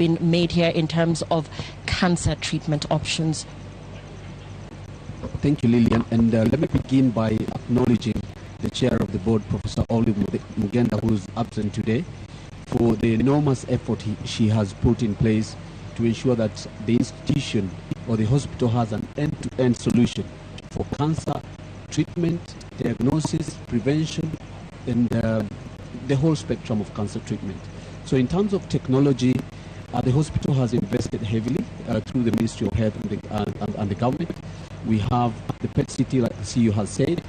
been made here in terms of cancer treatment options? Thank you, Lillian. And let me begin by acknowledging the chair of the board, Professor Olive Mugenda, who is absent today, for the enormous effort she has put in place to ensure that the institution or the hospital has an end-to-end solution for cancer treatment, diagnosis, prevention, and the whole spectrum of cancer treatment. So in terms of technology, the hospital has invested heavily through the Ministry of Health and the government. We have the PET-CT, like the CEO has said.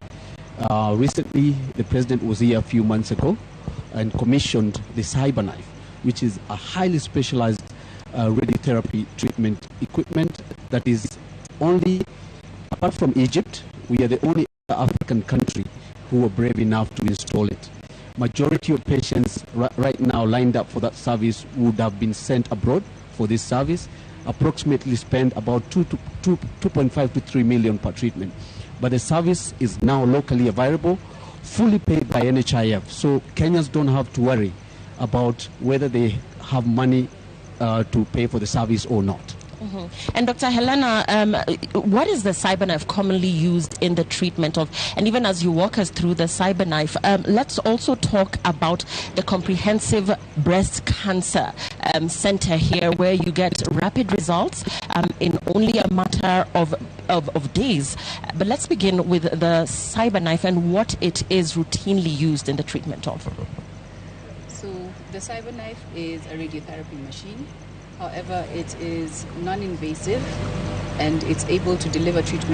Recently, the president was here a few months ago and commissioned the CyberKnife, which is a highly specialized radiotherapy treatment equipment that is only, apart from Egypt, we are the only African country who were brave enough to install it. Majority of patients right now lined up for that service would have been sent abroad for this service, approximately spend about 2.5 to 3 million per treatment. But the service is now locally available, fully paid by NHIF. So Kenyans don't have to worry about whether they have money to pay for the service or not. And Dr. Helena, what is the CyberKnife commonly used in the treatment of, and even as you walk us through the CyberKnife, let's also talk about the comprehensive breast cancer center here, where you get rapid results in only a matter of days. But let's begin with the CyberKnife and what it is routinely used in the treatment of. So the CyberKnife is a radiotherapy machine. However, it is non-invasive and it's able to deliver treatment